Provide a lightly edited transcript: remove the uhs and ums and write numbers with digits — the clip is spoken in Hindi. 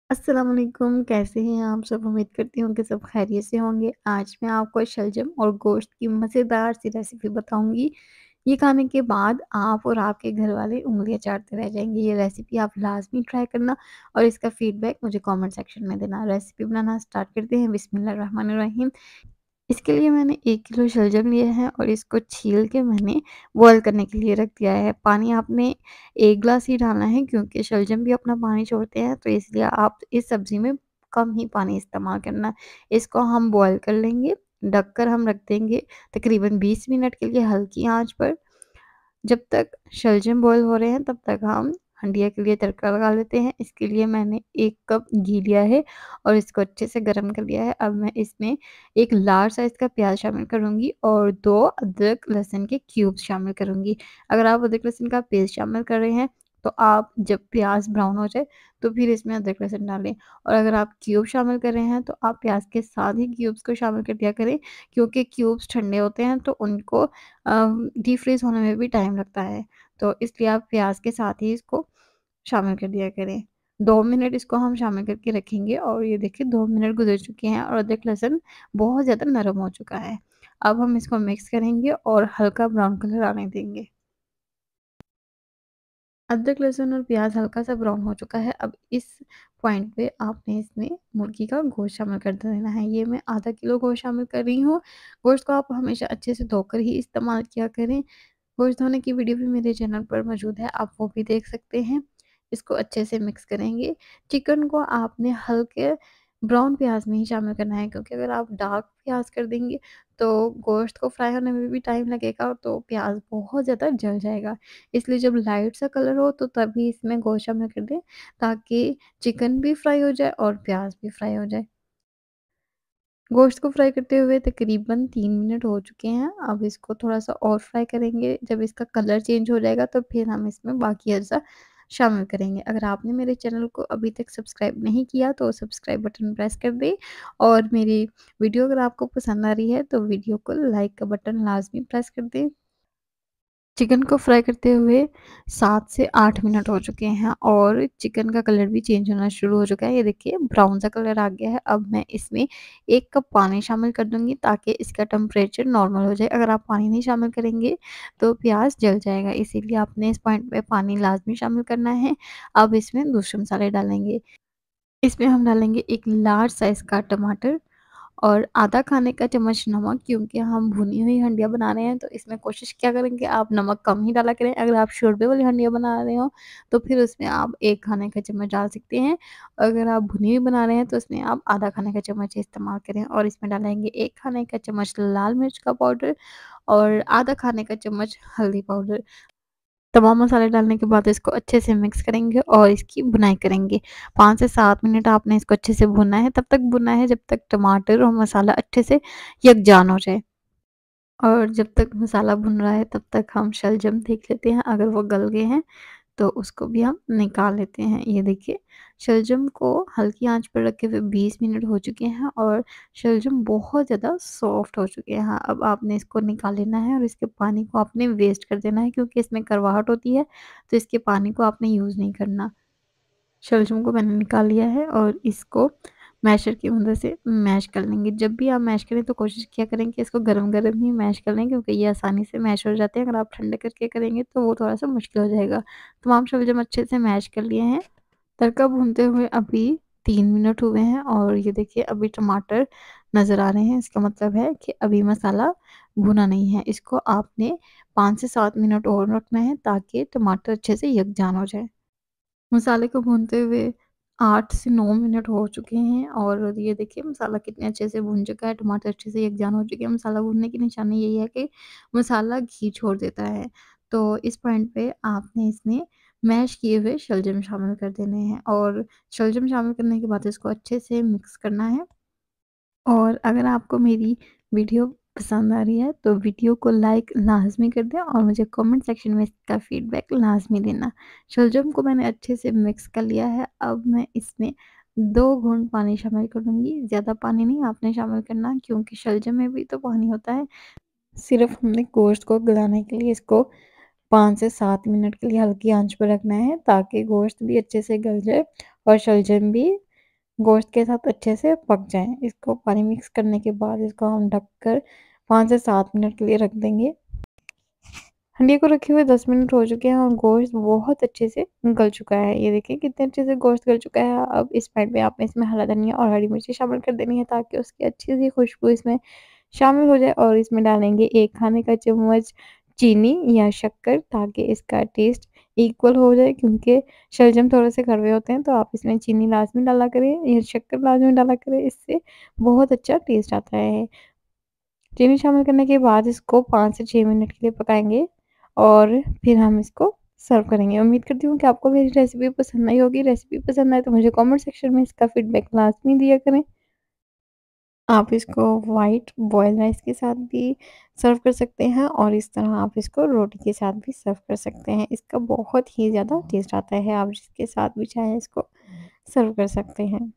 अस्सलाम वालेकुम, कैसे हैं आप सब? उम्मीद करती हूँ कि सब खैरियत से होंगे। आज मैं आपको शलजम और गोश्त की मज़ेदार सी रेसिपी बताऊँगी। ये खाने के बाद आप और आपके घर वाले उँगलियाँ चाटते रह जाएँगे। ये रेसिपी आप लाज़मी ट्राई करना और इसका फ़ीडबैक मुझे कमेंट सेक्शन में देना। रेसिपी बनाना स्टार्ट करते हैं। बिस्मिल्लाहिर्रहमानिर्रहीम। इसके लिए मैंने 1 किलो शलजम लिया है और इसको छील के मैंने बॉयल करने के लिए रख दिया है। पानी आपने 1 ग्लास ही डालना है क्योंकि शलजम भी अपना पानी छोड़ते हैं, तो इसलिए आप इस सब्ज़ी में कम ही पानी इस्तेमाल करना। इसको हम बॉयल कर लेंगे, ढककर हम रख देंगे तकरीबन 20 मिनट के लिए हल्की आँच पर। जब तक शलजम बॉयल हो रहे हैं तब तक हम हंडिया के लिए तड़का लगा लेते हैं। इसके लिए मैंने 1 कप घी लिया है और इसको अच्छे से गरम कर लिया है। अब मैं इसमें एक लार्ज साइज़ का प्याज़ शामिल करूँगी और 2 अदरक लहसुन के क्यूब्स शामिल करूँगी। अगर आप अदरक लहसुन का पेस्ट शामिल कर रहे हैं तो आप जब प्याज़ ब्राउन हो जाए तो फिर इसमें अदरक लहसुन डालें, और अगर आप क्यूब शामिल कर रहे हैं तो आप प्याज़ के साथ ही क्यूब्स को शामिल कर दिया करें, क्योंकि क्यूब्स ठंडे होते हैं तो उनको डीप फ्रीज़ होने में भी टाइम लगता है। तो इसलिए आप प्याज़ के साथ ही इसको शामिल कर दिया करें। 2 मिनट इसको हम शामिल करके रखेंगे और ये देखिए 2 मिनट गुज़र चुके हैं और अदरक लहसुन बहुत ज़्यादा नरम हो चुका है। अब हम इसको मिक्स करेंगे और हल्का ब्राउन कलर आने देंगे। अदरक लहसुन और प्याज़ हल्का-सा ब्राउन हो चुका है। अब इस पॉइंट पे आपने इसमें मुर्गी का गोश्त शामिल कर देना है। ये मैं आधा किलो गोश्त शामिल कर रही हूँ। गोश्त को आप हमेशा अच्छे से धोकर ही इस्तेमाल किया करें। गोश्त धोने की वीडियो भी मेरे चैनल पर मौजूद है, आप वो भी देख सकते हैं। इसको अच्छे से मिक्स करेंगे। चिकन को आपने हल्के ब्राउन प्याज़ में ही शामिल करना है, क्योंकि अगर आप डार्क प्याज़ कर देंगे तो गोश्त को फ्राई होने में भी टाइम लगेगा, तो प्याज़ बहुत ज़्यादा जल जाएगा। इसलिए जब लाइट सा कलर हो तो तभी इसमें गोश्त शामिल कर दें, ताकि चिकन भी फ्राई हो जाए और प्याज़ भी फ्राई हो जाए। गोश्त को फ्राई करते हुए तकरीबन 3 मिनट हो चुके हैं। अब इसको थोड़ा-सा और फ्राई करेंगे। जब इसका कलर चेंज हो जाएगा तो फिर हम इसमें बाकी अज़्ज़ा शामिल करेंगे। अगर आपने मेरे चैनल को अभी तक सब्सक्राइब नहीं किया तो सब्सक्राइब बटन प्रेस कर दें, और मेरी वीडियो अगर आपको पसंद आ रही है तो वीडियो को लाइक का बटन लाज़मी प्रेस कर दें। चिकन को फ्राई करते हुए 7 से 8 मिनट हो चुके हैं और चिकन का कलर भी चेंज होना शुरू हो चुका है। ये देखिए ब्राउन सा कलर आ गया है। अब मैं इसमें 1 कप पानी शामिल कर दूँगी ताकि इसका टेम्परेचर नॉर्मल हो जाए। अगर आप पानी नहीं शामिल करेंगे तो प्याज़ जल जाएगा, इसीलिए आपने इस पॉइंट पे पानी लाज़मी शामिल करना है। अब इसमें दूसरे मसाले डालेंगे। इसमें हम डालेंगे 1 लार्ज साइज़ का टमाटर और आधा खाने का चम्मच नमक, क्योंकि हम भुनी हुई हंडिया बना रहे हैं तो इसमें कोशिश क्या करें कि आप नमक कम ही डाला करें। अगर आप शोरबे वाली हंडिया बना रहे हो तो फिर उसमें आप 1 खाने का चम्मच डाल सकते हैं। अगर आप भुनी हुई बना रहे हैं तो उसमें आप आधा खाने का चम्मच इस्तेमाल करें, और इसमें डालेंगे 1 खाने का चम्मच लाल मिर्च का पाउडर और आधा खाने का चम्मच हल्दी पाउडर। तमाम मसाले डालने के बाद इसको अच्छे से मिक्स करेंगे और इसकी भुनाई करेंगे। 5 से 7 मिनट आपने इसको अच्छे से भुनना है, तब तक भुनना है जब तक टमाटर और मसाला अच्छे से यकजान हो जाए। और जब तक मसाला भुन रहा है तब तक हम शलजम देख लेते हैं, अगर वो गल गए हैं तो उसको भी हम निकाल लेते हैं। ये देखिए शलजम को हल्की आंच पर रखे हुए 20 मिनट हो चुके हैं और शलजम बहुत ज़्यादा सॉफ्ट हो चुके हैं। हाँ, अब आपने इसको निकाल लेना है और इसके पानी को आपने वेस्ट कर देना है, क्योंकि इसमें करवाहट होती है, तो इसके पानी को आपने यूज़ नहीं करना। शलजम को मैंने निकाल लिया है और इसको मैशर की मदद से मैश कर लेंगे। जब भी आप मैश करें तो कोशिश किया करें कि इसको गरम-गरम ही मैश कर लें, क्योंकि ये आसानी से मैश हो जाते हैं। अगर आप ठंडे करके करेंगे तो वो थोड़ा-सा मुश्किल हो जाएगा। तमाम शलजम अच्छे से मैश कर लिए हैं। तड़का भूनते हुए अभी 3 मिनट हुए हैं और ये देखिए अभी टमाटर नज़र आ रहे हैं। इसका मतलब है कि अभी मसाला भुना नहीं है। इसको आपने 5 से 7 मिनट और रखना है ताकि टमाटर अच्छे से यकजान हो जाए। मसाले को भूनते हुए 8 से 9 मिनट हो चुके हैं और ये देखिए मसाला कितने अच्छे से भुन चुका है, टमाटर अच्छे से यकजान हो चुके हैं। मसाला भूनने की निशानी यही है कि मसाला घी छोड़ देता है। तो इस पॉइंट पे आपने इसमें मैश किए हुए शलजम शामिल कर देने हैं और शलजम शामिल करने के बाद इसको अच्छे से मिक्स करना है। और अगर आपको मेरी वीडियो पसंद आ रही है तो वीडियो को लाइक लाज़मी कर दें और मुझे कमेंट सेक्शन में इसका फीडबैक लाज़मी देना। शलजम को मैंने अच्छे से मिक्स कर लिया है। अब मैं इसमें 2 घूंट पानी शामिल करूँगी। ज़्यादा पानी नहीं आपने शामिल करना, क्योंकि शलजम में भी तो पानी होता है। सिर्फ़ हमने गोश्त को गलाने के लिए इसको 5 से 7 मिनट के लिए हल्की आँच पर रखना है ताकि गोश्त भी अच्छे से गल जाए और शलजम भी गोश्त के साथ अच्छे से पक जाएँ। इसको पानी मिक्स करने के बाद इसको हम ढककर 5 से 7 मिनट के लिए रख देंगे। हंडी को रखे हुए 10 मिनट हो चुके हैं और गोश्त बहुत अच्छे से गल चुका है। ये देखिए कितने अच्छे से गोश्त गल चुका है। अब इस पॉइंट पे आपने इसमें हरा धनिया और हरी मिर्ची शामिल कर देनी है ताकि उसकी अच्छी सी खुशबू इसमें शामिल हो जाए और इसमें डालेंगे 1 खाने का चम्मच चीनी या शक्कर ताकि इसका टेस्ट इक्वल हो जाए, क्योंकि शलजम थोड़े से कड़वे होते हैं, तो आप इसमें चीनी लाज़मी डाला करें या शक्कर लाज़मी डाला करें, इससे बहुत अच्छा टेस्ट आता है। चीनी शामिल करने के बाद इसको 5 से 6 मिनट के लिए पकाएँगे और फिर हम इसको सर्व करेंगे। उम्मीद करती हूँ कि आपको मेरी रेसिपी पसंद आई होगी। रेसिपी पसंद आए तो मुझे कमेंट सेक्शन में इसका फीडबैक लाज़मी दिया करें। आप इसको व्हाइट बॉइल्ड राइस के साथ भी सर्व कर सकते हैं और इस तरह आप इसको रोटी के साथ भी सर्व कर सकते हैं। इसका बहुत ही ज़्यादा टेस्ट आता है। आप जिसके साथ भी चाहें इसको सर्व कर सकते हैं।